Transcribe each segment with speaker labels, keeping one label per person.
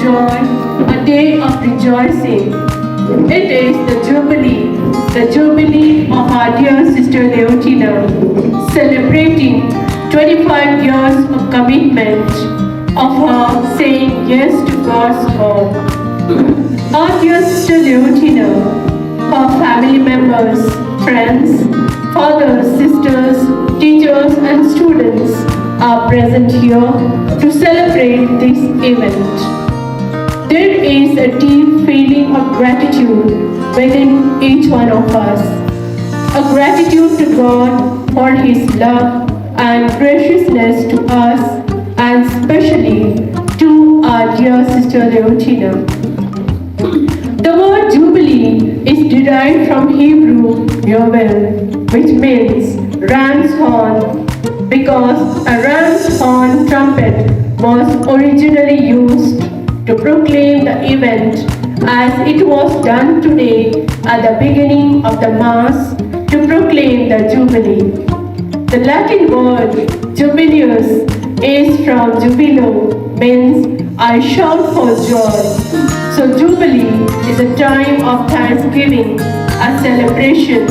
Speaker 1: joy, a day of rejoicing. It is the Jubilee of our dear Sister Leontina, celebrating 25 years of commitment of her saying yes to God's call. Our dear Sister Leontina, her family members, friends, fathers, sisters, teachers and students are present here to celebrate this event. There is a deep feeling of gratitude within each one of us. A gratitude to God for His love and graciousness to us, and especially to our dear Sister Leontina. The word Jubilee is derived from Hebrew Yovel, which means ram's horn, because a ram's horn trumpet was originally used to proclaim the event as it was done today at the beginning of the Mass to proclaim the Jubilee. The Latin word jubileus is from jubilo, means I shout for joy. So Jubilee is a time of thanksgiving, a celebration,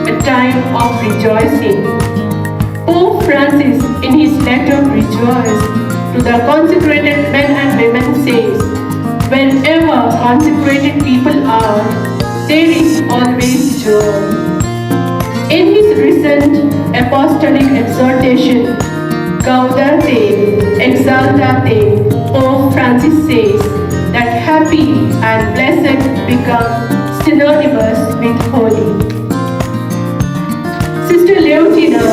Speaker 1: a time of rejoicing. Pope Francis in his letter Rejoice to the consecrated men and women says, wherever consecrated people are, there is always joy. In his recent apostolic exhortation, Gaudete, Exsultate, Pope Francis says that happy and blessed become synonymous with holy. Sister Leontina,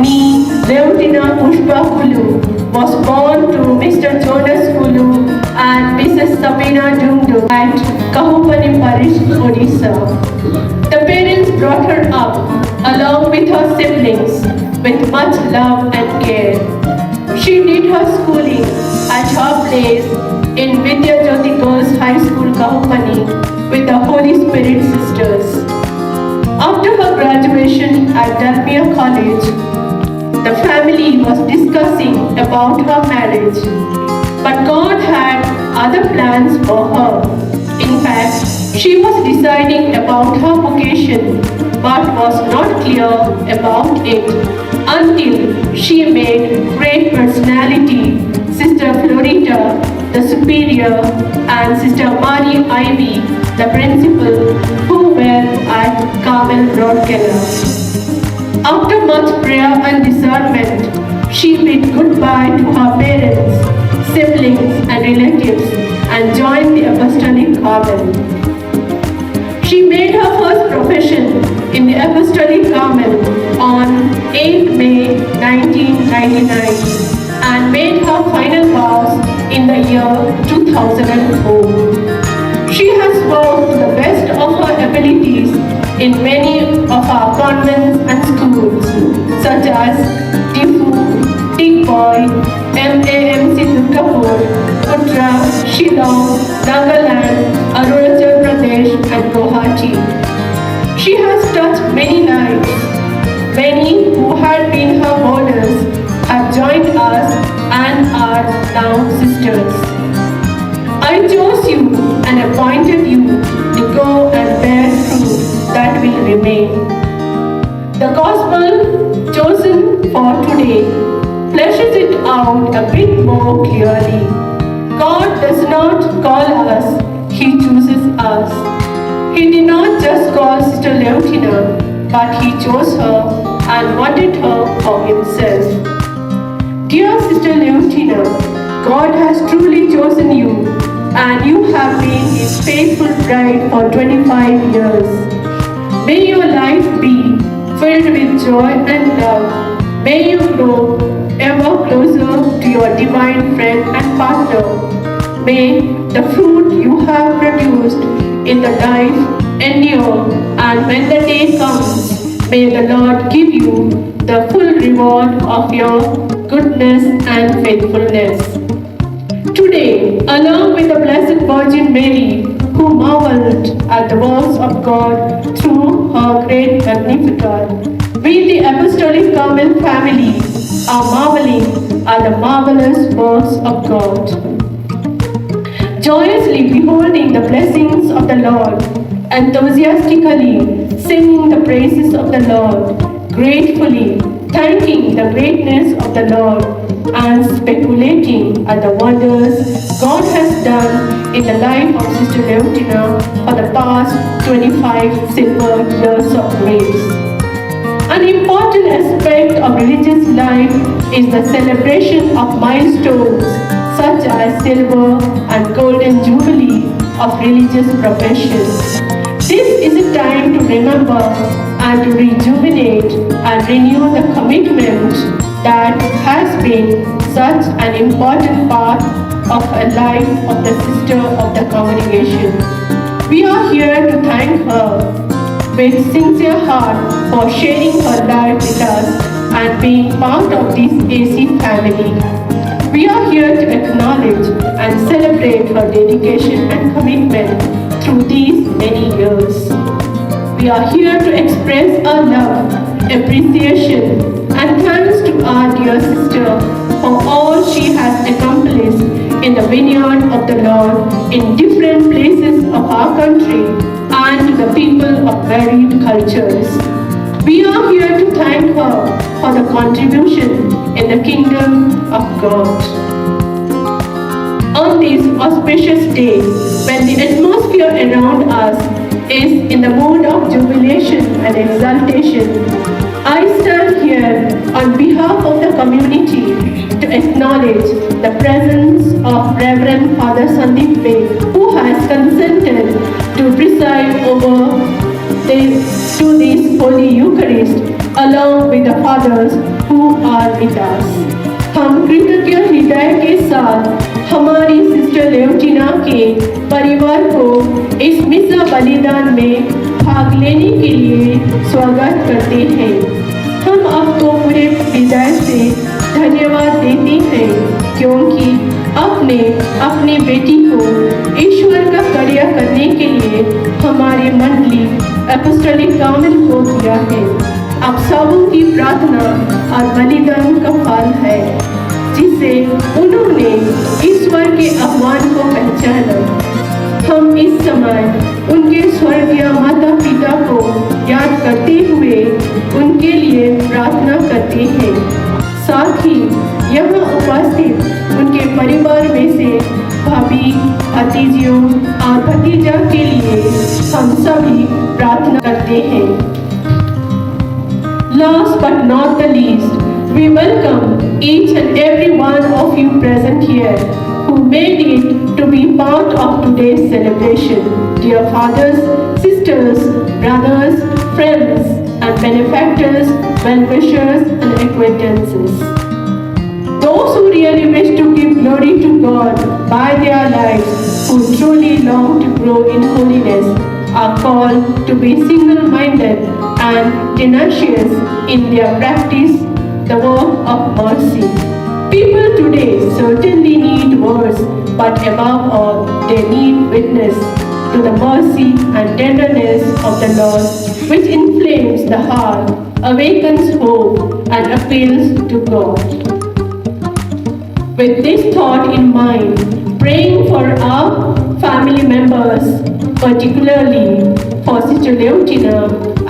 Speaker 1: nee Leontina Pushpa Kulu, was born to Mr. Jonas Kulu and Mrs. Sabina Dumdu at Kahupani Parish, Odisha. The parents brought her up along with her siblings with much love and care. She did her schooling at her place in Vidya Jyoti Girls High School, Kahupani with the Holy Spirit Sisters. After her graduation at Dalmia College, the family was discussing about her marriage, but God had other plans for her. In fact, she was deciding about her vocation, but was not clear about it until she met great personality, Sister Florita, the superior, and Sister Marie Ivy, the principal, who were at Carmel Road, Kerala. After much prayer and discernment, she bid goodbye to her parents, siblings and relatives and joined the Apostolic Carmel. She made her first profession in the Apostolic Carmel on 8 May 1999 and made her final vows in the year 2004. She has worked to the best of her abilities in many of our convents and schools, such as Tifu, Tikboy, MAMC Durgapur, Putra, Shillong, Nagaland, Arunachal Pradesh, and Guwahati. She has touched many lives. Many who had been her boarders have joined us and are now sisters. I chose you and appointed you to go and bear fruit that will remain. The gospel chosen for today fleshes it out a bit more clearly. God does not call us, He chooses us. He did not just call Sister Leontina, but He chose her and wanted her for Himself. Dear Sister Leontina, God has truly chosen you, and you have been His faithful bride for 25 years. May your life be filled with joy and love. May you grow ever closer to your divine friend and partner. May the fruit you have produced in the life endure, and when the day comes, may the Lord give you the full reward of your goodness and faithfulness. Today, along with the Blessed Virgin Mary, who marveled at the works of God through her great Magnificat, we, the Apostolic Carmel family, are marveling at the marvelous works of God. joyously beholding the blessings of the Lord, enthusiastically singing the praises of the Lord, gratefully thanking the greatness of the Lord, and speculating at the wonders God has done in the life of Sister Leontina for the past 25 silver years of grace. An important aspect of religious life is the celebration of milestones such as silver and golden jubilee of religious professions. This is a time to remember and to rejuvenate and renew the commitment that has been such an important part of a life of the sister of the congregation. We are here to thank her with sincere heart for sharing her life with us and being part of this AC family. We are here to acknowledge and celebrate her dedication and commitment through these many years. We are here to express our love, appreciation, and thanks to our dear sister for all she has accomplished in the vineyard of the Lord in different places of our country and to the people of varied cultures. We are here to thank her for the contribution in the kingdom of God. On this auspicious day, when the atmosphere around us is in the mood of jubilation and exaltation, I stand here on behalf of the community to acknowledge the presence of Reverend Father Sandeep Bey, who has consented to preside over this Holy Eucharist along with the fathers who are with us. हम कृतज्ञ हृदय के साथ हमारी sister लेओटिना के परिवार को इस मिसा बलिदान में भाग लेने के लिए स्वागत करते हैं। हम आपको पूरे हृदय से धन्यवाद देते हैं क्योंकि आपने अपनी बेटी को ईश्वर का कार्य करने के लिए हमारी मंडली अपॉस्टलिक काउंसिल को दिया है। आप सबों की प्रार्थना और बलिदान का फल है जिसे उन्होंने ईश्वर के आह्वान को पहचाना। हम इस समय उनके स्वर्गीय माता पिता को याद करते हुए उनके लिए प्रार्थना करते हैं। साथ ही यहाँ उपस्थित उनके परिवार में से भाभी, भतीजियों और भतीजा के लिए हम सभी प्रार्थना करते हैं। Last but not the least, we welcome each and every one of you present here who made it to be part of today's celebration. Dear fathers, sisters, brothers, friends, and benefactors, well-wishers, and acquaintances. Those who really wish to give glory to God by their lives, who truly long to grow in holiness, are called to be single-minded and tenacious in their practice, the work of mercy. People today certainly need words, but above all, they need witness to the mercy and tenderness of the Lord, which inflames the heart, awakens hope, and appeals to God. With this thought in mind, praying for our family members, particularly for Sister Leontina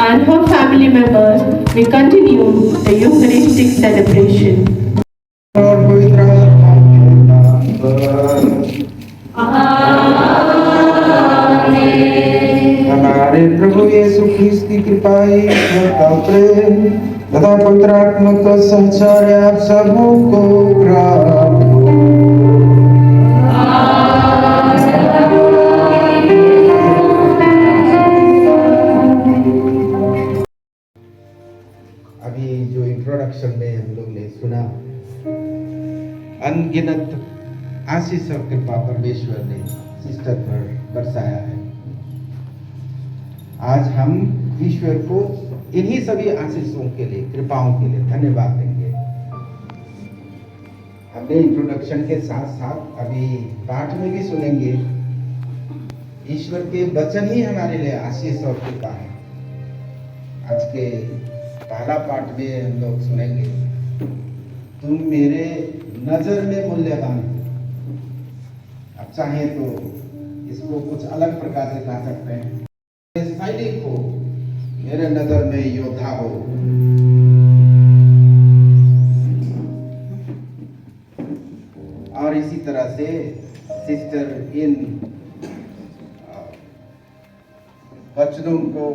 Speaker 1: and her family members, we continue the Eucharistic celebration.
Speaker 2: हमारे प्रभु यीशु ख्रीस्त की कृपा ईश्वर का प्रेम तथा पवित्र आत्मा का सहचर्य आप सबों को प्राप्त हो। अभी जो इंट्रोडक्शन में हम लोग ने सुना, अनगिनत आशीष और कृपा परमेश्वर ने सिस्टर पर बरसाया है। आज हम ईश्वर को इन्हीं सभी आशीषों के लिए, कृपाओं के लिए धन्यवाद देंगे। हमने इंट्रोडक्शन के साथ साथ अभी पाठ में भी सुनेंगे। ईश्वर के वचन ही हमारे लिए आशीष और कृपा है। आज के पहला पाठ में हम लोग सुनेंगे, तुम मेरे नजर में मूल्यवान हो। आप चाहें तो इसको कुछ अलग प्रकार से गा सकते हैं। सैनिक हो, मेरे नजर में योद्धा हो। और इसी तरह से सिस्टर इन वचनों को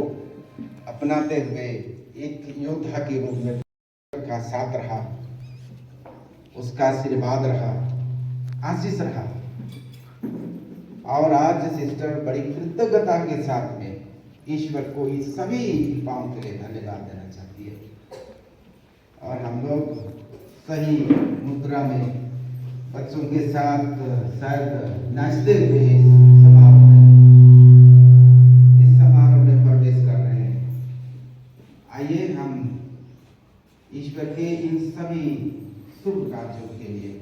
Speaker 2: अपनाते हुए एक योद्धा के रूप में का साथ रहा, उसका आशीर्वाद रहा, आशीष रहा। और आज सिस्टर बड़ी कृतज्ञता के साथ में ईश्वर को इस सभी पापों के लिए धन्यवाद देना चाहती है। और हम लोग सही मुद्रा में बच्चों के साथ शायद नाचते हुए इस समारोह में प्रवेश कर रहे हैं। आइए हम ईश्वर के इन सभी शुभ कार्यों के लिए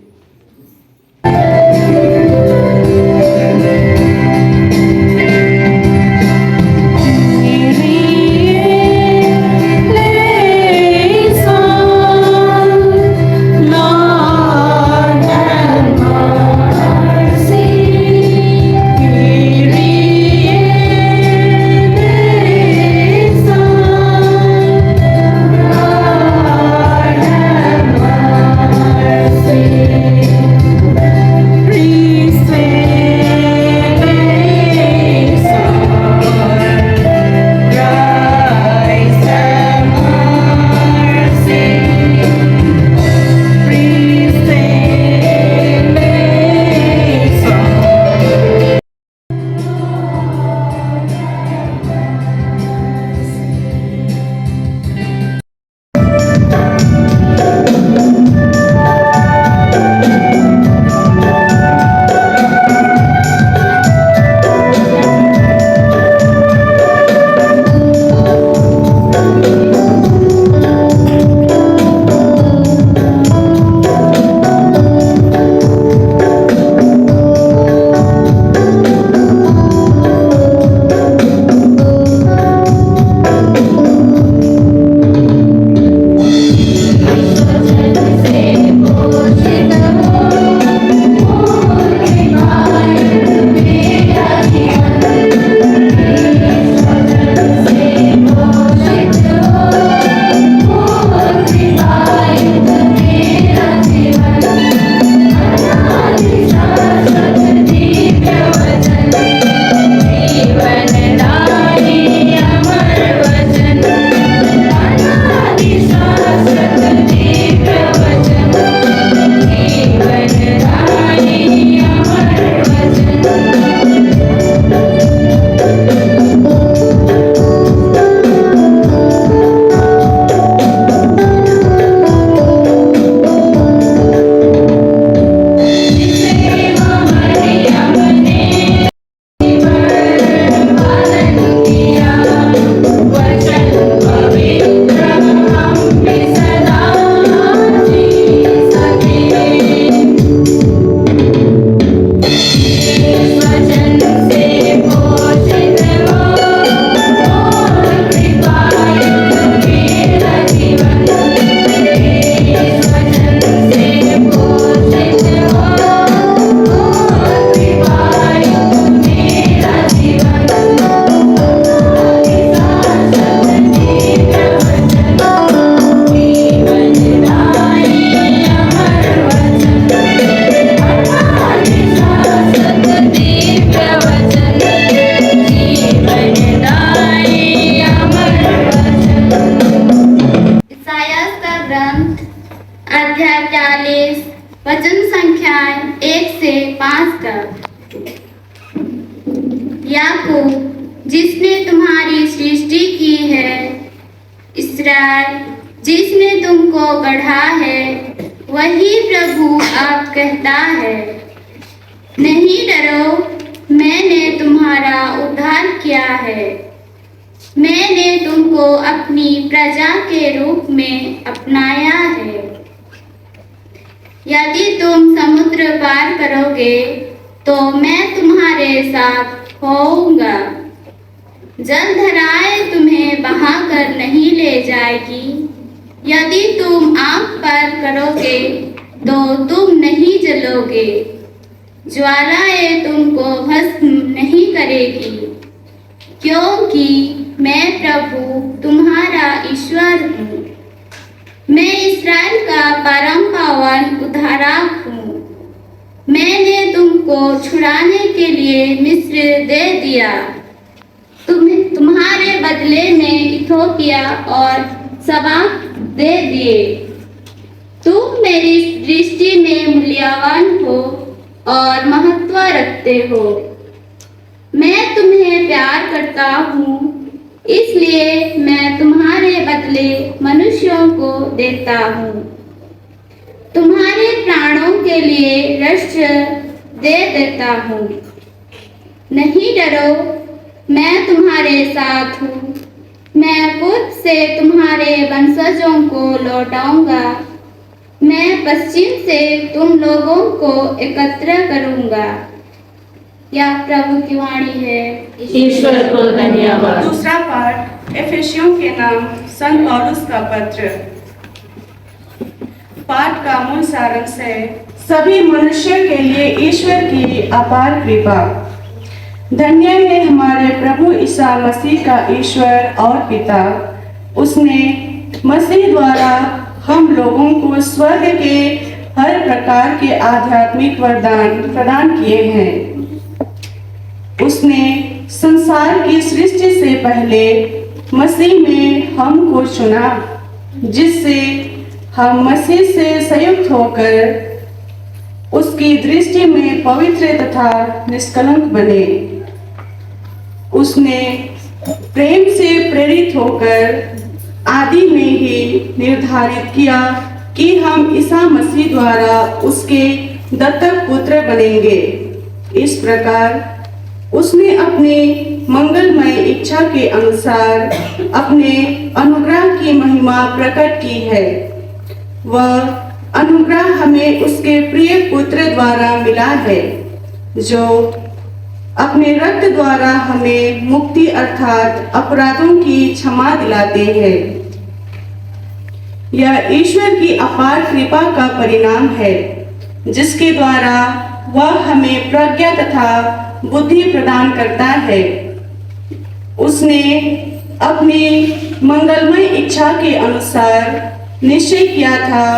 Speaker 3: अध्याय 40 वचन संख्याएं 1 से 5 तक। याकूब जिसने तुम्हारी सृष्टि की है, इस्राएल जिसने तुमको गढ़ा है, वही प्रभु अब कहता है, नहीं डरो, मैंने तुम्हारा उद्धार किया है। मैंने तुमको अपनी प्रजा के रूप में अपनाया है। यदि तुम समुद्र पार करोगे तो मैं तुम्हारे साथ होऊंगा। जलधाराएं तुम्हें बहाकर नहीं ले जाएगी। यदि तुम आग पार करोगे तो तुम नहीं जलोगे। ज्वालाएं तुमको भस्म नहीं करेगी, क्योंकि मैं प्रभु तुम्हारा ईश्वर हूँ। मैं इस्राएल का परम पावन उद्धारक हूँ। मैंने तुमको छुड़ाने के लिए मिस्र दे दिया, तुम्हारे बदले में इथोपिया और सबा दे दिए। तुम मेरी दृष्टि में मूल्यवान हो और महत्व रखते हो। मैं तुम्हें प्यार करता हूँ, इसलिए मैं तुम्हारे बदले मनुष्यों को देता हूँ। तुम्हारे प्राणों के लिए रक्षा दे देता हूँ। नहीं डरो, मैं तुम्हारे साथ हूँ। मैं पूर्व से तुम्हारे वंशजों को लौटाऊंगा। मैं पश्चिम से तुम लोगों को एकत्र करूंगा। यह प्रभु की वाणी है।
Speaker 1: ईश्वर को धन्यवाद।
Speaker 4: दूसरा पाठ एफेसियों के नाम संत पौलुस का पत्र। पाठ का मूल सारांश है, सभी मनुष्यों के लिए ईश्वर की अपार कृपा। धन्य है हमारे प्रभु ईसा मसीह का ईश्वर और पिता। उसने मसीह द्वारा हम लोगों को स्वर्ग के हर प्रकार के आध्यात्मिक वरदान प्रदान किए हैं। उसने संसार की सृष्टि से पहले मसीह में हमको चुना, जिससे हम मसीह से संयुक्त होकर उसकी दृष्टि में पवित्र तथा निष्कलंक बने। उसने प्रेम से प्रेरित होकर आदि में ही निर्धारित किया कि हम ईसा मसीह द्वारा उसके दत्तक पुत्र बनेंगे। इस प्रकार उसने अपने मंगलमय इच्छा के अनुसार अपने अनुग्रह की महिमा प्रकट की है। वह अनुग्रह हमें उसके प्रिय पुत्र द्वारा मिला है, जो अपने रक्त द्वारा हमें मुक्ति अर्थात अपराधों की क्षमा दिलाते हैं। यह ईश्वर की अपार कृपा का परिणाम है, जिसके द्वारा वह हमें प्रज्ञा तथा बुद्धि प्रदान करता है। उसने अपनी मंगलमय इच्छा के अनुसार निश्चय किया था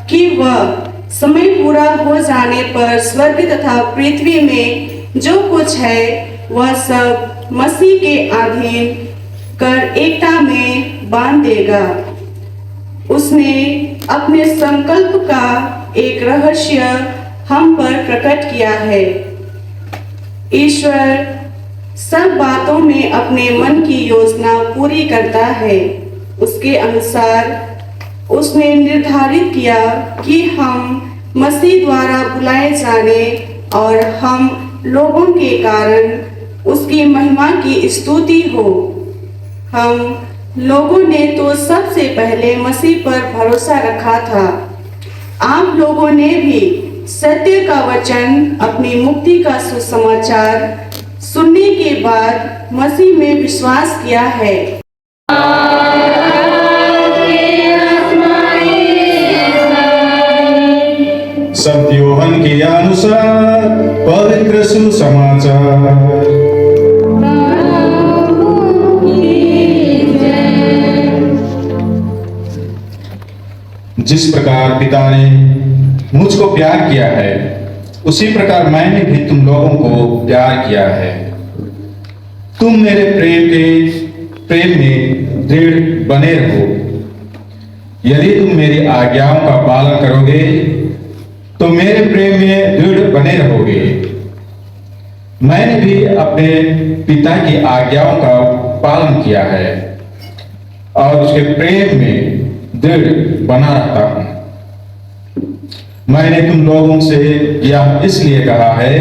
Speaker 4: कि वह समय पूरा हो जाने पर स्वर्ग तथा पृथ्वी में जो कुछ है वह सब मसीह के अधीन कर एकता में बांध देगा। उसने अपने संकल्प का एक रहस्य हम पर प्रकट किया है। ईश्वर सब बातों में अपने मन की योजना पूरी करता है। उसके अनुसार उसने निर्धारित किया कि हम मसीह द्वारा बुलाए जाने और हम लोगों के कारण उसकी महिमा की स्तुति हो। हम लोगों ने तो सबसे पहले मसीह पर भरोसा रखा था। आप लोगों ने भी सत्य का वचन, अपनी मुक्ति का सुसमाचार सुनने के बाद मसीह में विश्वास किया है।
Speaker 5: संत योहन के अनुसार पवित्र सुसमाचार। जिस प्रकार पिता ने मुझको प्यार किया है, उसी प्रकार मैंने भी तुम लोगों को प्यार किया है। तुम मेरे प्रेम में दृढ़ बने रहो। यदि तुम मेरी आज्ञाओं का पालन करोगे तो मेरे प्रेम में दृढ़ बने रहोगे। मैंने भी अपने पिता की आज्ञाओं का पालन किया है और उसके प्रेम में दृढ़ बना रहता हूं। मैंने तुम लोगों से यह इसलिए कहा है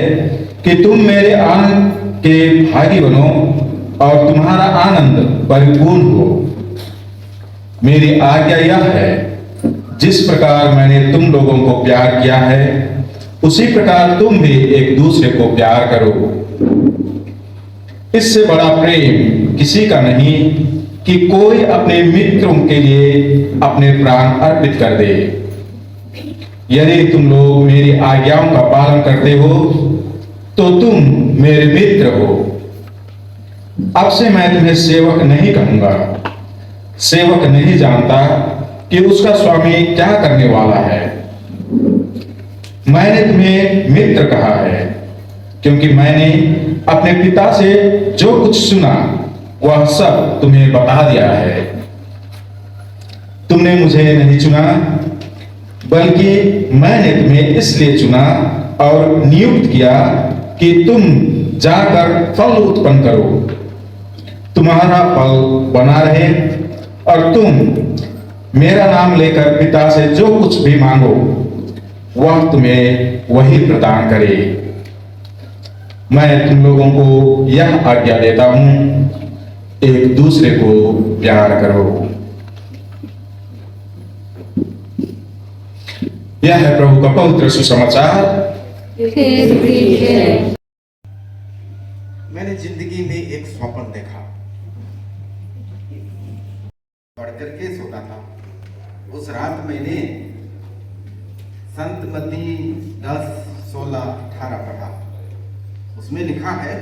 Speaker 5: कि तुम मेरे आनंद के भागी बनो और तुम्हारा आनंद परिपूर्ण हो। मेरी आज्ञा यह है, जिस प्रकार मैंने तुम लोगों को प्यार किया है, उसी प्रकार तुम भी एक दूसरे को प्यार करो। इससे बड़ा प्रेम किसी का नहीं कि कोई अपने मित्रों के लिए अपने प्राण अर्पित कर दे। यदि तुम लोग मेरी आज्ञाओं का पालन करते हो तो तुम मेरे मित्र हो। अब से मैं तुम्हें सेवक नहीं कहूंगा। सेवक नहीं जानता कि उसका स्वामी क्या करने वाला है। मैंने तुम्हें मित्र कहा है, क्योंकि मैंने अपने पिता से जो कुछ सुना वह सब तुम्हें बता दिया है। तुमने मुझे नहीं चुना, बल्कि मैंने तुम्हें इसलिए चुना और नियुक्त किया कि तुम जाकर फल उत्पन्न करो, तुम्हारा फल बना रहे, और तुम मेरा नाम लेकर पिता से जो कुछ भी मांगो वह तुम्हें वही प्रदान करे। मैं तुम लोगों को यह आज्ञा देता हूं, एक दूसरे को प्यार करो। यह है प्रभु का पवित्र सुसमाचार।
Speaker 2: मैंने जिंदगी में एक स्वप्न देखा। पढ़ करके सोता था। उस रात मैंने संत मत्ती 10:16-18 पढ़ा। उसमें लिखा है,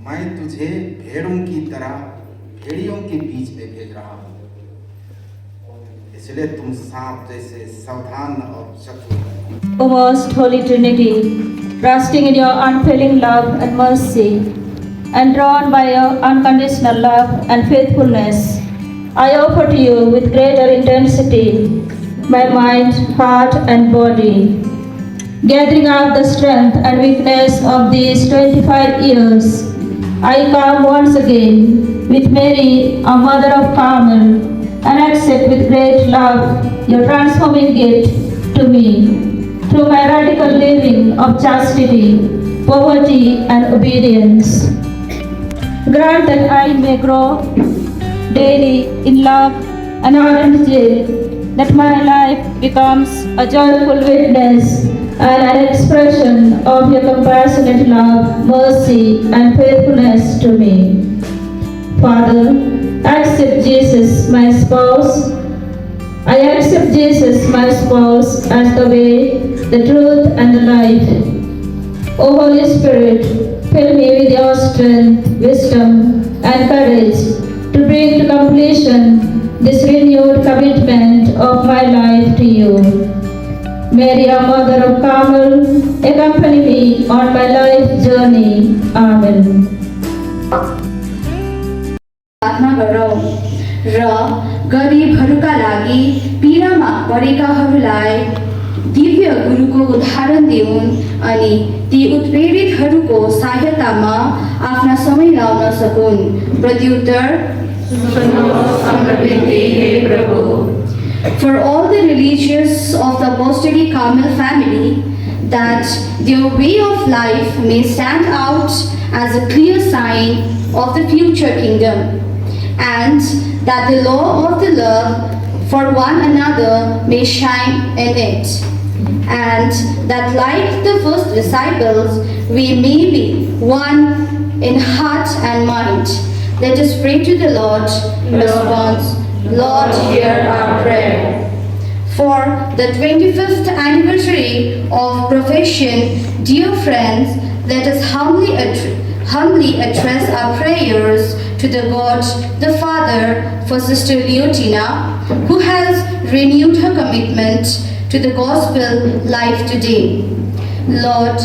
Speaker 2: मैं तुझे भेड़ों की तरह भेड़ियों के बीच में भेज रहा हूं, इसलिए तुम सांप जैसे सावधान और चतुर हो।
Speaker 6: O most holy Trinity, trusting in your unfailing love and mercy, and drawn by your unconditional love and faithfulness, I offer to you with greater intensity my mind, heart, and body. Gathering up the strength and weakness of these 25 years, I come once again with Mary, our Mother of Carmel, and accept with great love your transforming gift to me through my radical living of chastity, poverty, and obedience. Grant that I may grow daily in love and ardent zeal, that my life becomes a joyful witness and an expression of your compassionate love, mercy, and faithfulness to me. Father, accept Jesus, my spouse. I accept Jesus, my spouse, as the way, the truth, and the life. O Holy Spirit, fill me with your strength, wisdom, and courage to bring to completion this renewed commitment of my life to you. Mary, our Mother of Carmel, accompany me on my life journey. Amen.
Speaker 3: प्रार्थना गरौँ र गरिबहरूका लागि पीडामा परेकाहरूलाई दिव्य गुरुको उदाहरण दिउन् अनि ती उत्प्रेरितहरूको सहायतामा आफ्ना समय लाउन सकुन्। प्रत्युत्तर For all the religious of the Apostolic Carmel family, that their way of life may stand out as a clear sign of the future kingdom, and that the law of the love for one another may shine in it, and that like the first disciples, we may be one in heart and mind. Let us pray to the Lord. Response: Lord, hear our prayer. For the 25th anniversary of profession, dear friends, let us humbly address our prayers to the God, the Father, for Sister Leotina, who has renewed her commitment to the gospel life today. Lord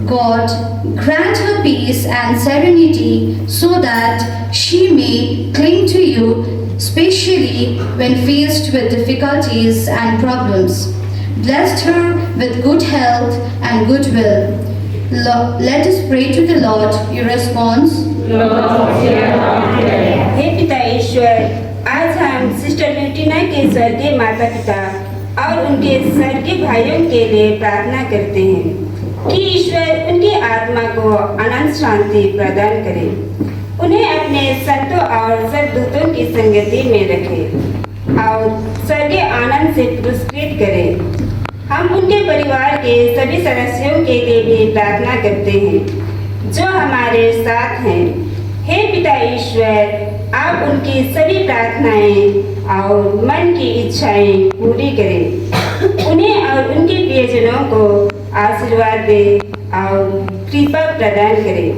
Speaker 3: God, grant her peace and serenity so that she may cling to you, especially when faced with difficulties and problems. Bless her with good health and goodwill. Let us pray to the Lord. Your response?
Speaker 7: हे पिता ईश्वर, आज हम sister ल्यूटिना के स्वर्गीय माता पिता और उनके स्वर्गीय भाइयों के लिए प्रार्थना करते हैं कि ईश्वर उनकी आत्मा को अनंत शांति प्रदान करे, उन्हें अपने संतों और सद्दूतों की संगति में रखे और स्वर्गीय आनंद से पुरस्कृत करे। हम उनके परिवार के सभी सदस्यों के लिए भी प्रार्थना करते हैं जो हमारे साथ हैं। हे पिता ईश्वर, आप उनकी सभी प्रार्थनाएं और मन की इच्छाएं पूरी करें, उन्हें और उनके प्रियजनों को आशीर्वाद दें। और कृपा प्रदान करें।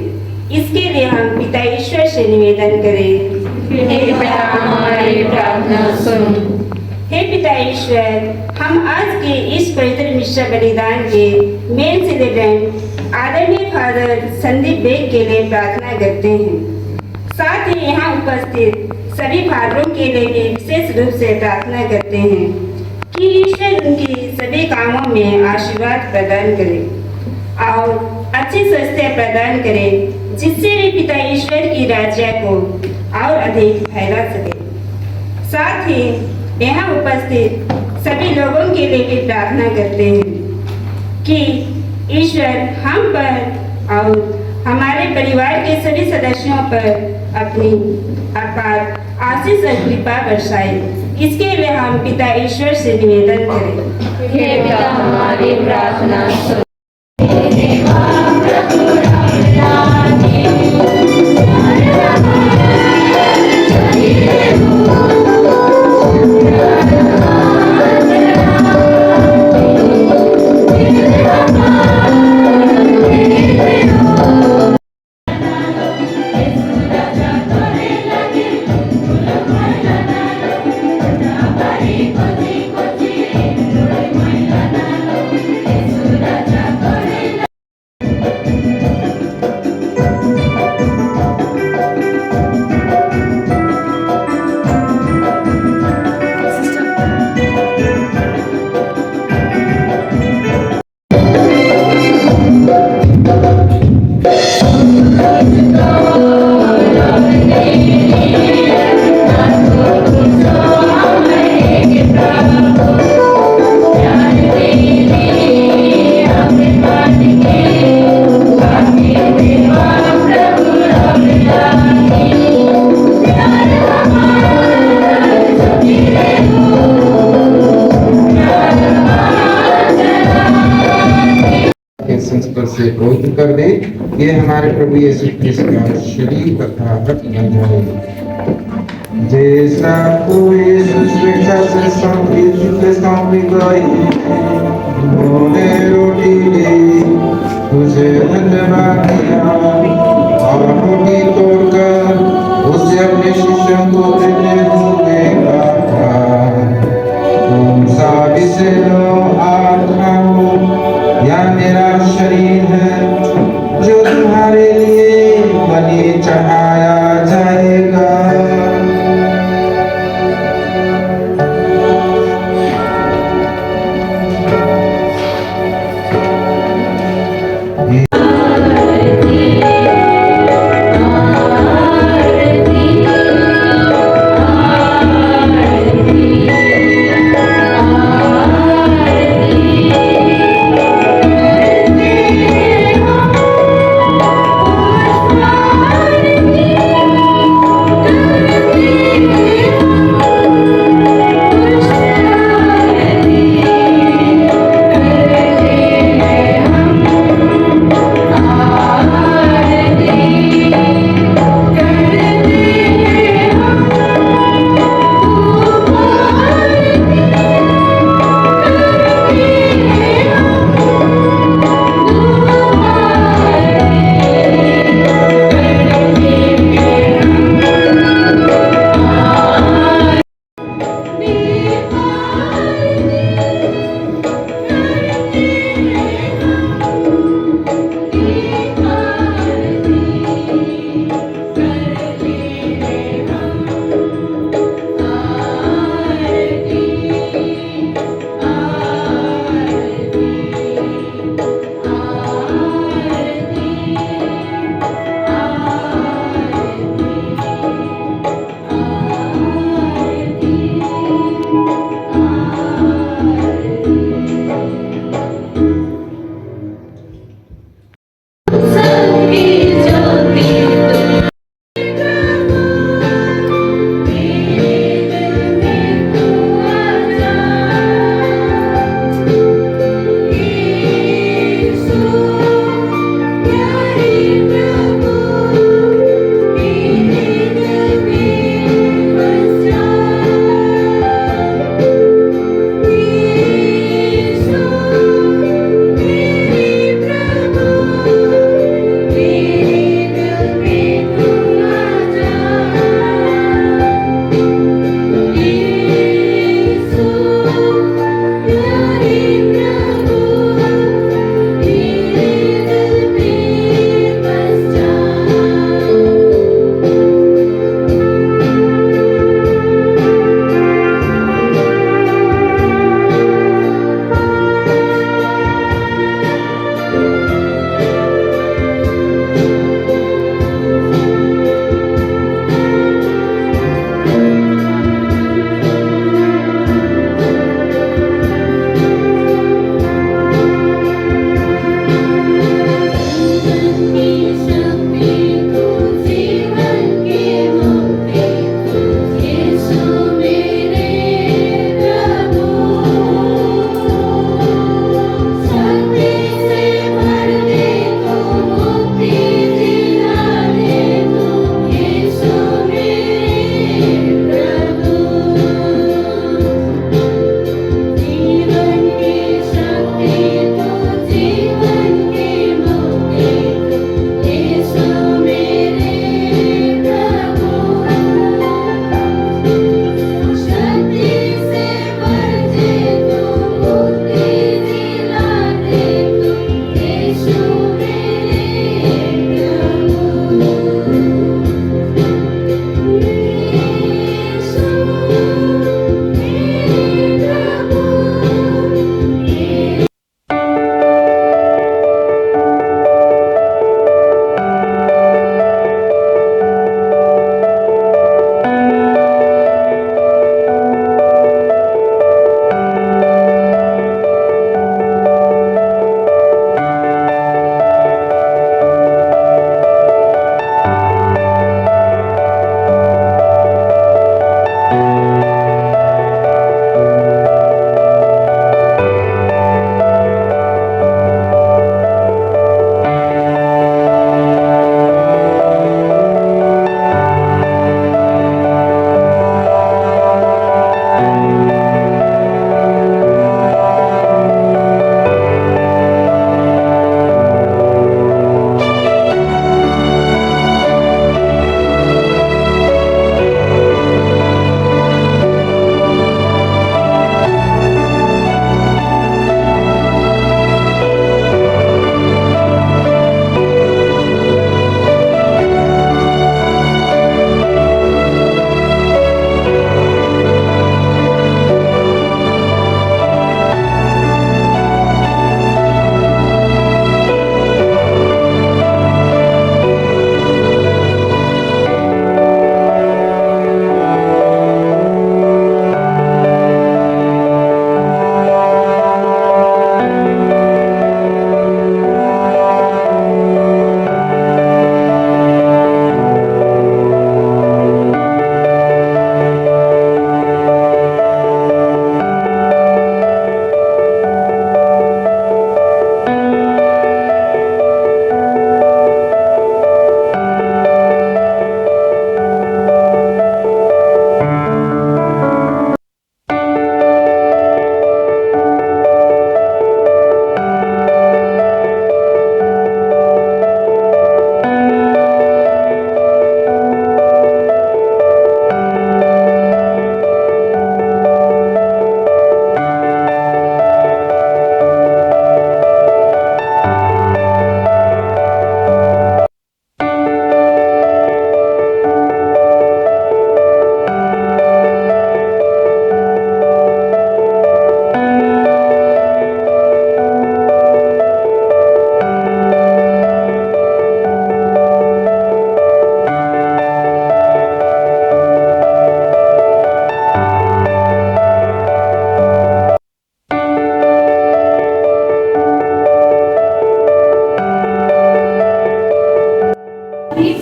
Speaker 7: इसके लिए हम पिता ईश्वर से निवेदन करें।
Speaker 1: हे पिता हमारी प्रार्थना सुन।
Speaker 7: हे पिता ईश्वर, हम आज के इस पवित्र मिश्रा बलिदान के मेन सेलिब्रेंट आदरणीय फादर संदीप बेग के लिए प्रार्थना करते हैं। साथ ही यहाँ उपस्थित सभी फादरों के लिए भी विशेष रूप से प्रार्थना करते हैं कि ईश्वर उनकी सभी कामों में आशीर्वाद प्रदान करे और अच्छी स्वस्थता प्रदान करे, जिससे वे पिता ईश्वर की राज्य को और अधिक फैला सके। साथ ही यहाँ उपस्थित सभी लोगों के लिए भी प्रार्थना करते हैं कि ईश्वर हम पर और हमारे परिवार के सभी सदस्यों पर अपनी अपार आशीष और कृपा बरसाए। इसके लिए हम पिता ईश्वर से निवेदन करें।
Speaker 1: हे पिता हमारी प्रार्थना सुन।
Speaker 2: संस्पर्श से पवित्र कर दे। ये हमारे प्रभु यीशु क्रिस्त का शरीर तथा रक्त बन जाए। जैसा कोई स्वेच्छा से सौंपी गई उन्होंने रोटी ली, तुझे धन्यवाद दिया और रोटी तोड़कर उसे अपने शिष्यों को देते हुए कहा, तुम सभी से लो और खाओ, यह मेरा शरीर है जो तुम्हारे लिए बलि चढ़ाया जाएगा।
Speaker 3: आरती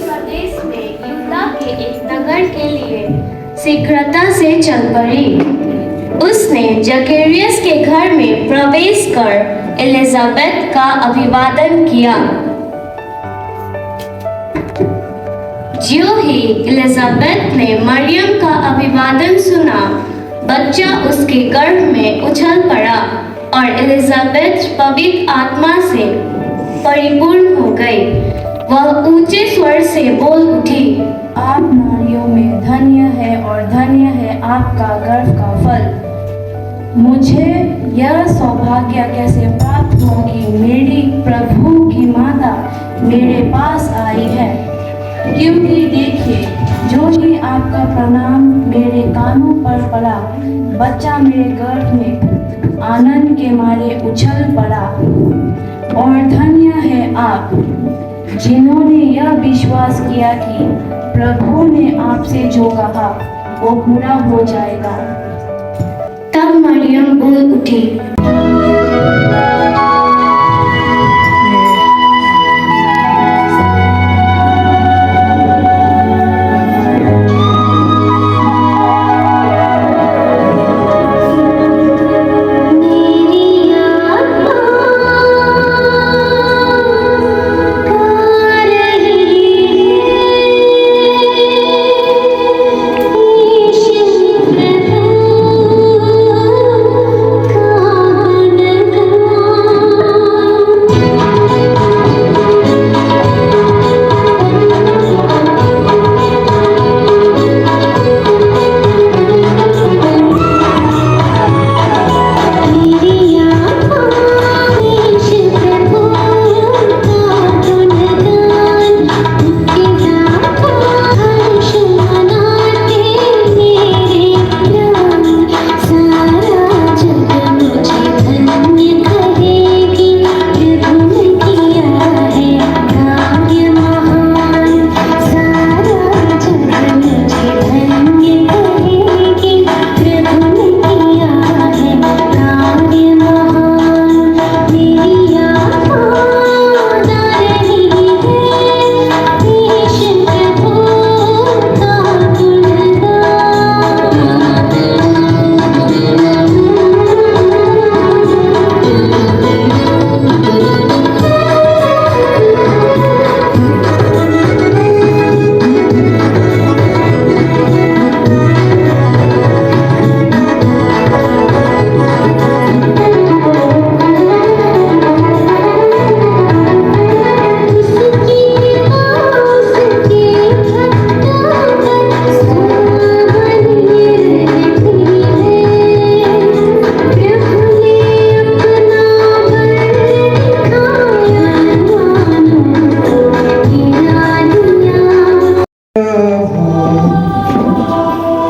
Speaker 3: स्वदेश में यूदा के एक नगर के लिए शीघ्रता से चल पड़ी। उसने जकेरियस के घर में प्रवेश कर एलिजाबेथ का अभिवादन किया। ज्यों ही एलिजाबेथ ने मरियम का अभिवादन सुना, बच्चा उसके गर्भ में उछल पड़ा और एलिजाबेथ पवित्र आत्मा से परिपूर्ण हो गई। वह ऊंचे स्वर से बोल उठी,
Speaker 8: आप नारियों में धन्य है और धन्य है आपका गर्भ का फल। मुझे यह सौभाग्य कैसे प्राप्त हुआ कि मेरी प्रभु की माता मेरे पास आई है, क्योंकि देखिए जो ही आपका प्रणाम मेरे कानों पर पड़ा, बच्चा मेरे गर्भ में आनंद के मारे उछल पड़ा। और धन्य है आप जिन्होंने यह विश्वास किया कि प्रभु ने आपसे जो कहा वो पूरा हो जाएगा।
Speaker 3: तब मरियम बोल उठी,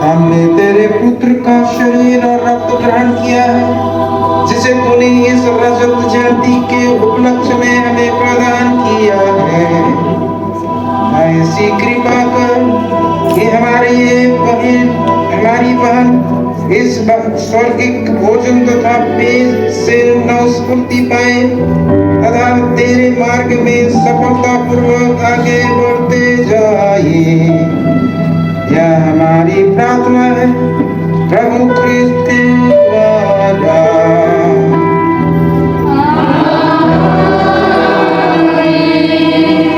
Speaker 2: हमने तेरे पुत्र का शरीर और रक्त ग्रहण किया है, जिसे तूने इस रजत जयंती के उपलक्ष्य में हमें प्रदान किया है। ऐसी कृपा कर कि हमारी बहन इस स्वर्गिक भोजन तथा पेय से नवस्फूर्ति पाए तथा तेरे मार्ग में सफलता पूर्वक आगे बढ़ते जाए। यह हमारी प्रार्थना है प्रभु ख्रिस्त के द्वारा।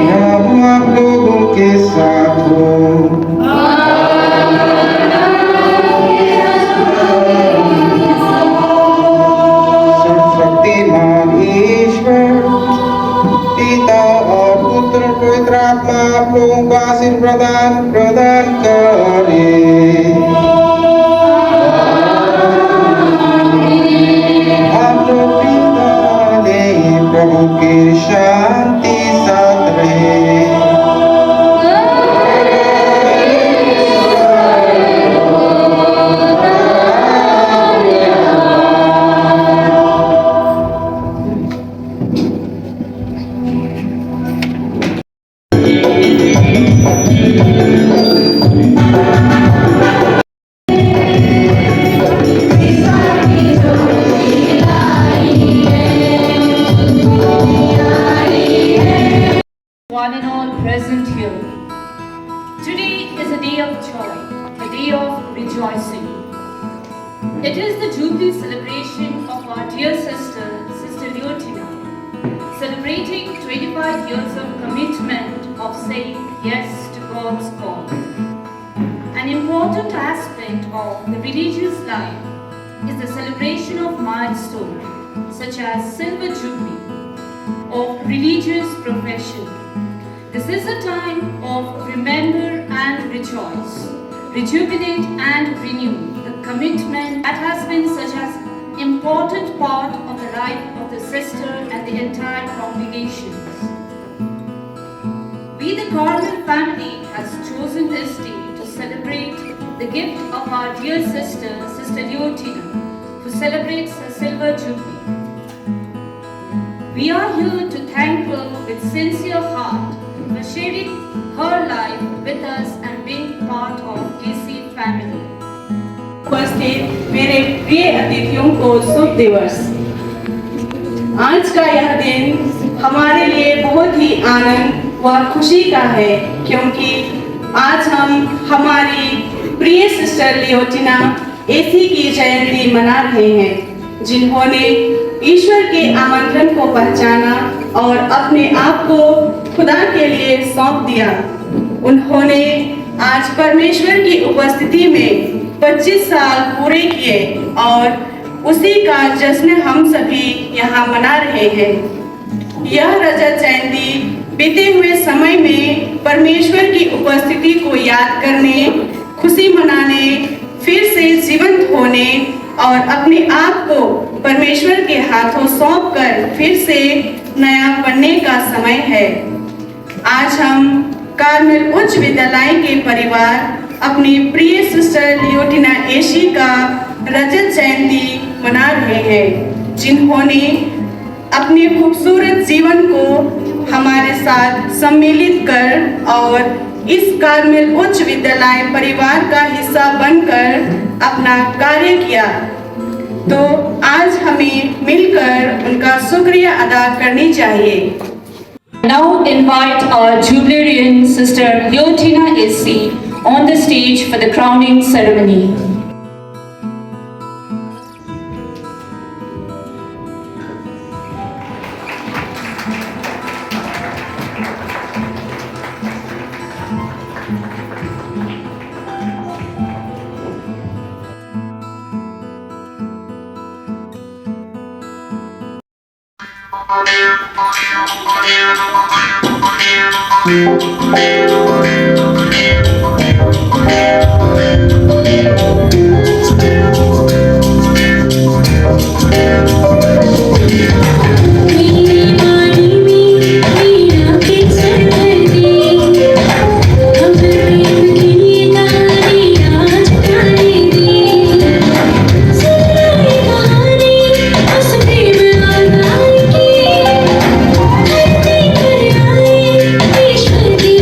Speaker 2: प्रभु आप लोगों के साथ हो। सर्वशक्तिमान ईश्वर पिता और पुत्र पवित्र आत्मा आप लोगों को आशीर्वाद प्रदान करे। आप लोग पिता ने प्रभु की शांति साथ रहे।
Speaker 3: Hare
Speaker 1: Today is a day of joy, a day of rejoicing. It is the Jubilee celebration of our dear sister, Sister Leotina, celebrating 25 years of commitment of saying yes to God's call. An important aspect of the religious life is the celebration of milestones such as Silver Jubilee of religious profession. This is a time of remember and rejoice, rejuvenate and renew the commitment that has been such an important part of the life of the sister and the entire congregation. We, the Carmel family, has chosen this day to celebrate the gift of our dear sister, Sister Leotina, who celebrates her Silver Jubilee. We are here to thank her with sincere heart for sharing her life with us and being part of AC family.
Speaker 4: उपस्थित मेरे प्रिय अतिथियों को शुभ दिवस। आज का यह दिन हमारे लिए बहुत ही आनंद व खुशी का है, क्योंकि आज हम हमारी प्रिय सिस्टर लियोटिना एसी की जयंती मना रहे हैं, जिन्होंने ईश्वर के आमंत्रण को पहचाना और अपने आप को खुदा के लिए सौंप दिया। उन्होंने आज परमेश्वर की उपस्थिति में 25 साल पूरे किए और उसी का जश्न हम सभी यहाँ मना रहे हैं। यह रजत जयंती बीते हुए समय में परमेश्वर की उपस्थिति को याद करने, खुशी मनाने, फिर से जीवंत होने और अपने आप को परमेश्वर के हाथों सौंपकर फिर से नया बनने का समय है। आज हम कार्मेल उच्च विद्यालय के परिवार अपनी प्रिय सिस्टर लियोटिना एसी का रजत जयंती मना रहे हैं, जिन्होंने अपने खूबसूरत जीवन को हमारे साथ सम्मिलित कर और इस कार्मेल उच्च विद्यालय परिवार का हिस्सा बनकर अपना कार्य किया। तो आज हमें मिलकर उनका शुक्रिया अदा करनी चाहिए।
Speaker 1: Now invite our Jubilarian Sister Leotina AC on the stage for the crowning ceremony.
Speaker 9: ईश्वर की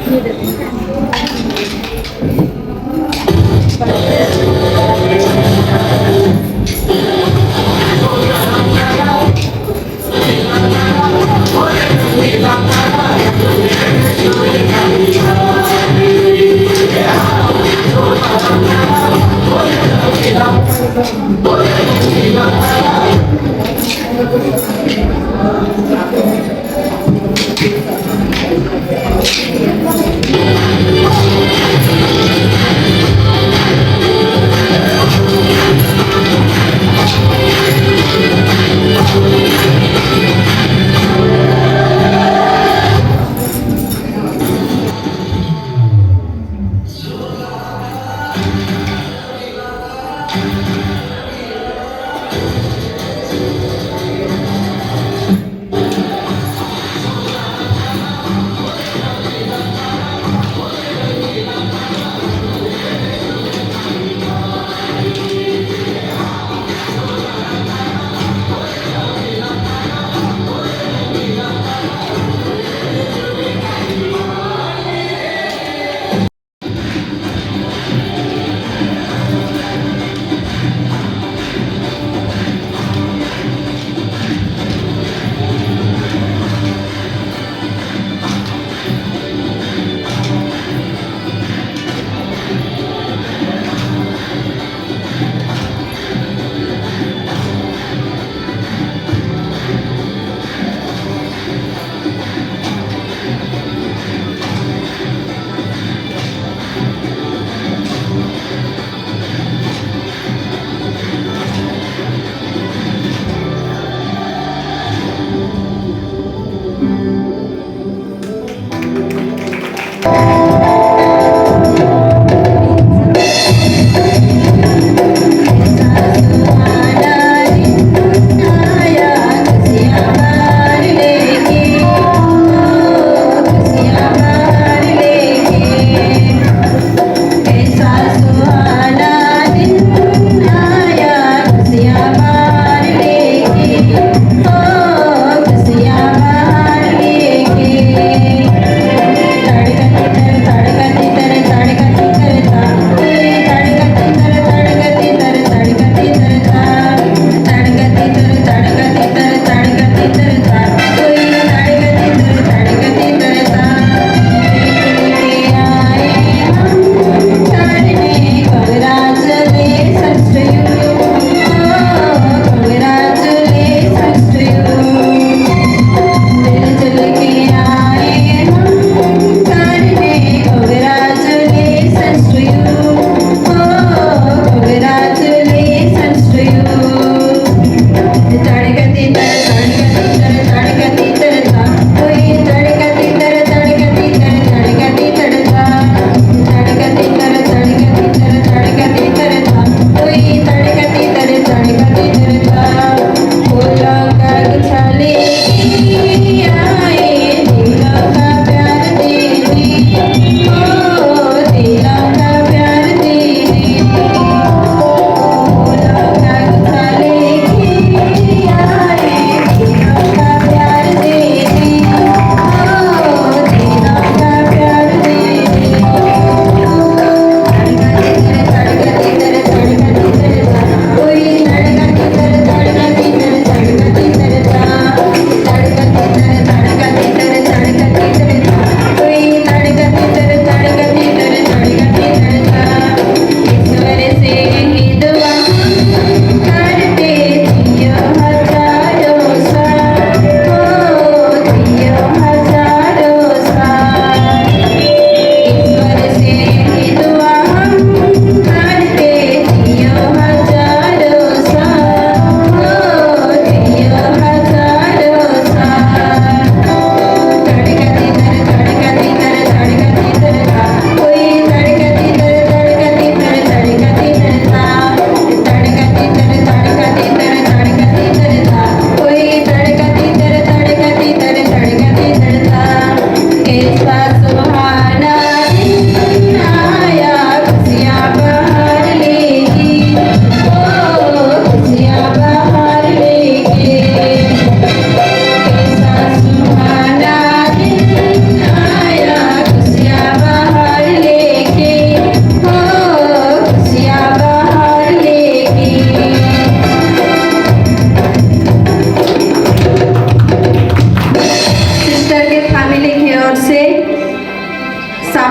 Speaker 6: धड़कन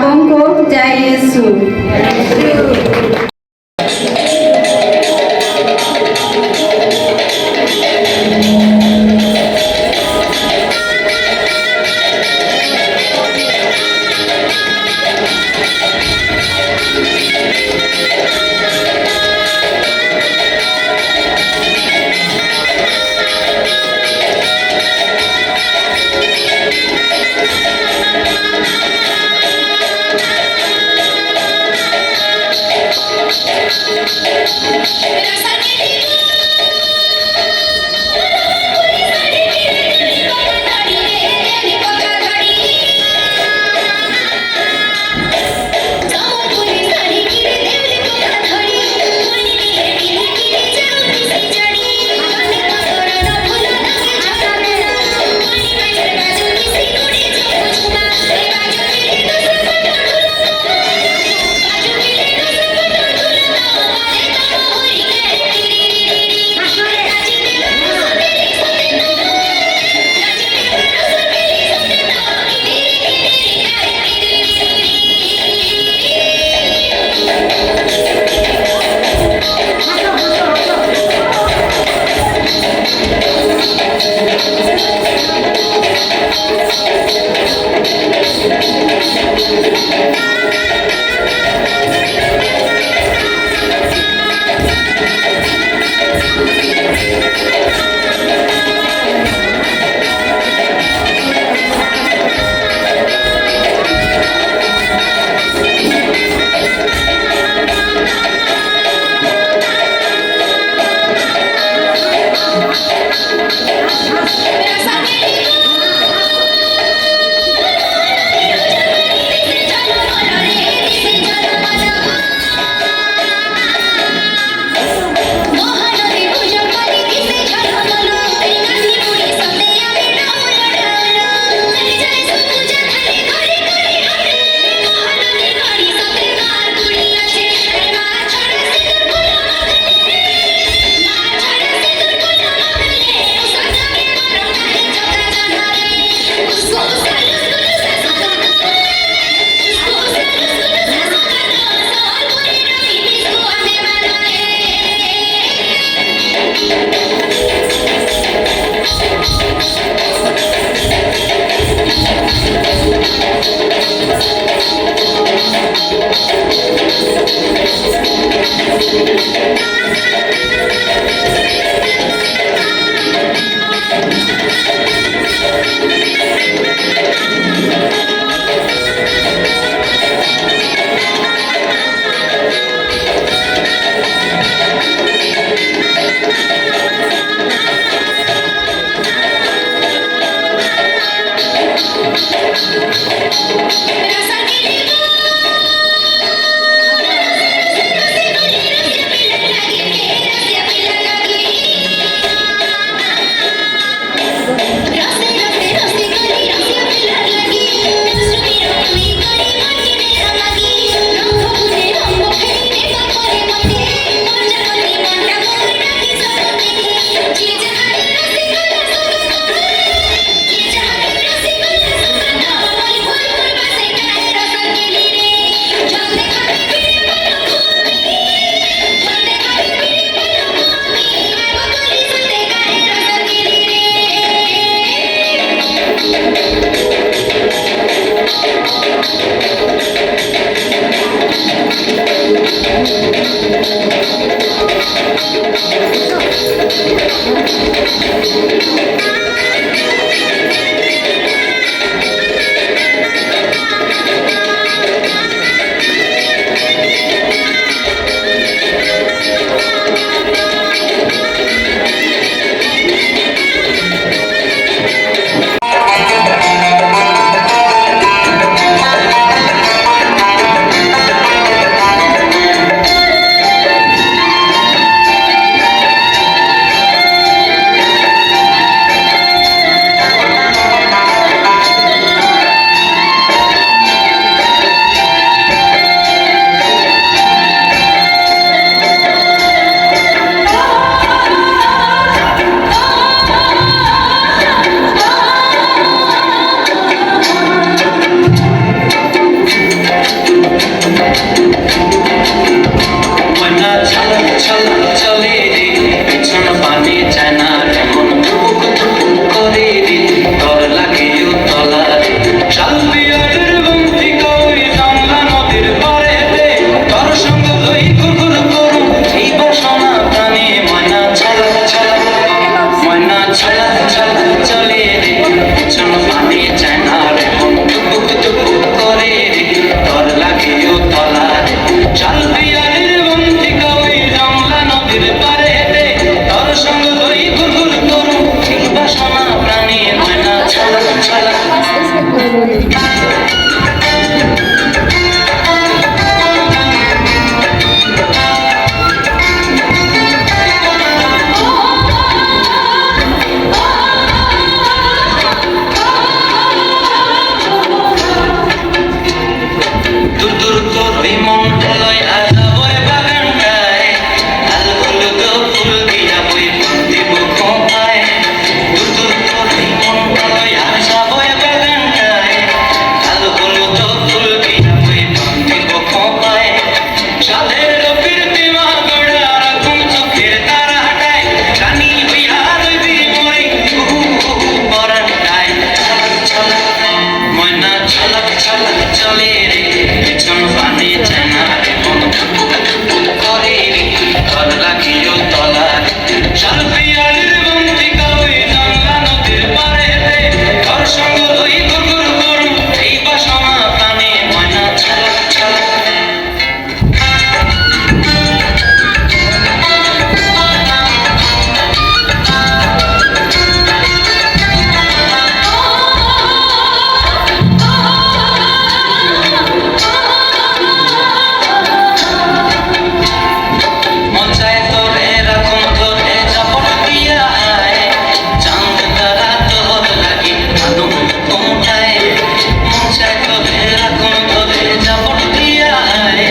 Speaker 7: पापों को। जय यीशु।
Speaker 9: ময়না ঝলক ঝলক চলে রে পিছন পানি চায় না রে মন ধুক ধুক করে রে ডর লাগে তলা রে শাল বিয়ারের বন্দি কই জানলা নদীর পারে রে তোর সঙ্গ লই কুকুর করু এই বাসনা প্রাণে ময়না ঝলক ঝলক ময়না ঝলক ঝলক চলে রে পিছন পানি চায় না রে মন ধুক ধুক করে রে ডর লাগে তলা রে শাল বিয়ারের বন্দি কই জানলা নদীর পারে রে তোর সঙ্গ লই কুকুর করু এই বাসনা প্রাণে ময়না ঝলক ঝলক দূর দূর তোর ওই মনটা লয় আজাবই বাগানটায় লাল হলুদ ফুল দিয়া বই দিব খোঁপায় দূর দূর তোর ওই মনটা লয় আজাবই বাগানটায় লাল হলুদ ফুল দিয়া বই দিব খোঁপায় সাধের প্রীতিমা গড়া রাখুন চোখের তারা হাটায় রানী হইয়া রইবি মরে পরানটায় ছলক ছলক ময়না ছলক ছলক চলে রে পিছন পানি চায় না রে মন ধুক ধুক করে রে ডর লাগিও তলা রে শাল বিয়ারের বন্দি কই জানলা নদীর পারে রে তোর সঙ্গ লই কুকুর করু এই বাসনা প্রাণে ময়না ছলক ছলক মঞ্চায় তোরে রাখুন তোরে জাপট দিয়া আয় চাঁদ তারা তোর লাগি আলুম কোমটায় মঞ্চায় তোরে রাখুন তোরে জাপট দিয়া আয়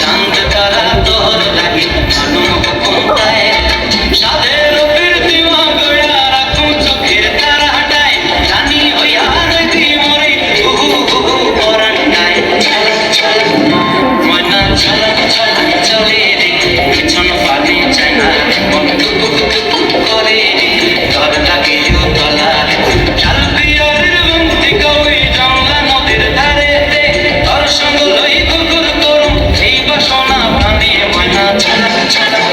Speaker 9: চাঁদ তারা তোর লাগি আলুম কোমটায় সাধের প্রীতিমা গড়া রাখুন চোখের তারা হাটায় রানী হইয়া রইবি মরে পরানটায় ছলক ছলক ময়না ছলক ছলক চলে রে পিছন পানি চায় না মন ধুক ধুক করে রে ডর লাগে তলা রে শাল বিয়ারের বন্দি কই জানলা নদীর ধারে রে তোর সঙ্গ লই কুকুর করু এই বাসনা প্রাণে ময়না ছলক ছলক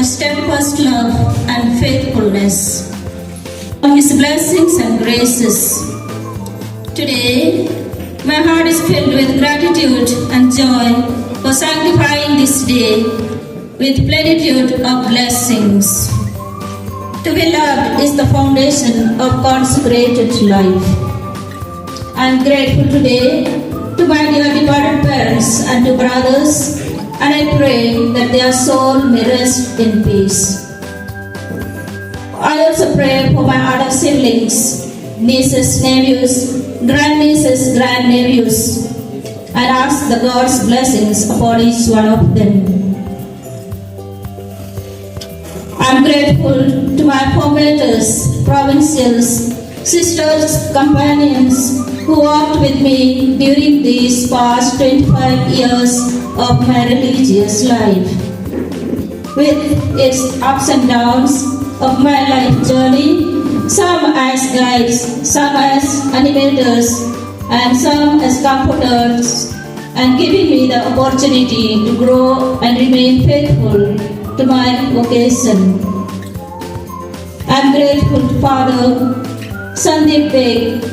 Speaker 6: steadfast love and faithfulness, for His blessings and graces. Today, My heart is filled with gratitude and joy for sanctifying this day with plenitude of blessings. To be loved is the foundation of consecrated life. I am grateful today to my dear departed parents and to brothers, and I pray that their soul may rest in peace. I also pray for my other siblings, nieces, nephews, grandnieces, grandnephews, and ask the God's blessings upon each one of them. I am grateful to my formators, provincials, sisters, companions who walked with me during these past 25 years of my religious life. With its ups and downs of my life journey, some as guides, some as animators, and some as comforters, and giving me the opportunity to grow and remain faithful to my vocation. I am grateful to Father Sandeep Beg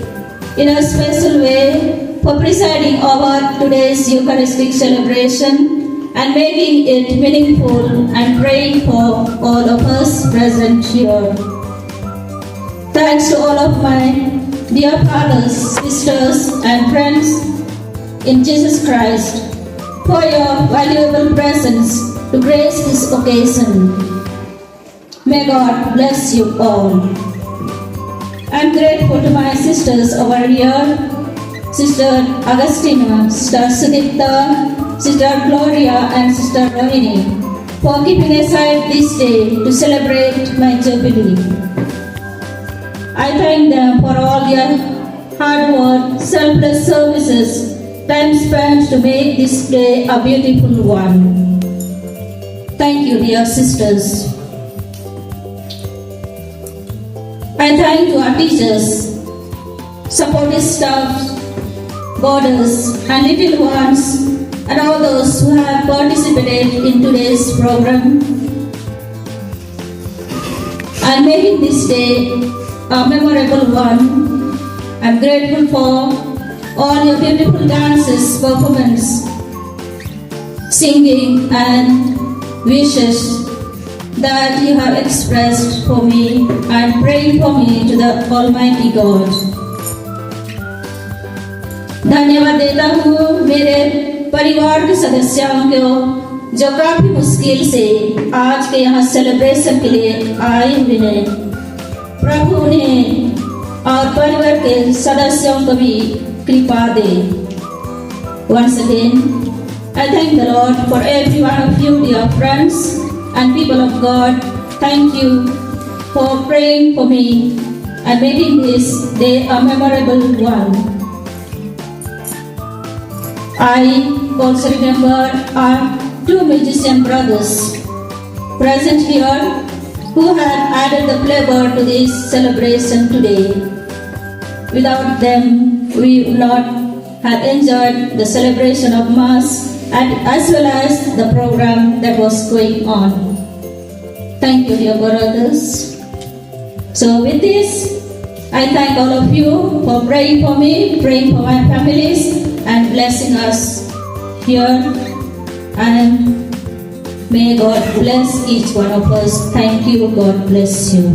Speaker 6: in a special way for presiding over today's Eucharistic celebration and making it meaningful and praying for all of us present here. Thanks to all of my dear fathers, sisters, and friends in Jesus Christ for your valuable presence to grace this occasion. May God bless you all. I'm grateful to my sisters over here, Sister Agustina, Sister Sudipta, Sister Gloria, and Sister Ravini, for keeping aside this day to celebrate my Jubilee. I thank them for all their hard work, selfless services, time spent to make this day a beautiful one. Thank you, dear sisters. I thank to our teachers, supportive staff, boarders, and little ones, and all those who have participated in today's program, and making this day a memorable one. I'm grateful for all your beautiful dances, performance, singing, and wishes that you have expressed for me and praying for me to the Almighty God. धन्यवाद देता हूँ मेरे परिवार के सदस्यों को जो काफी मुश्किल से आज के यहाँ सेलिब्रेशन के लिए आए हुए हैं। प्रभु उन्हें और परिवार के सदस्यों को भी कृपा दे। Once again, I thank the Lord for every one of you, dear friends and people of God. Thank you for praying for me and making this day a memorable one. I also remember our two musician brothers present here who had added the flavor to this celebration today. Without them, we would not have enjoyed the celebration of Mass and as well as the program that was going on. Thank you, dear brothers. So with this, I thank all of you for praying for me, praying for my families, and blessing us here. And may God bless each one of us. Thank you. God bless you.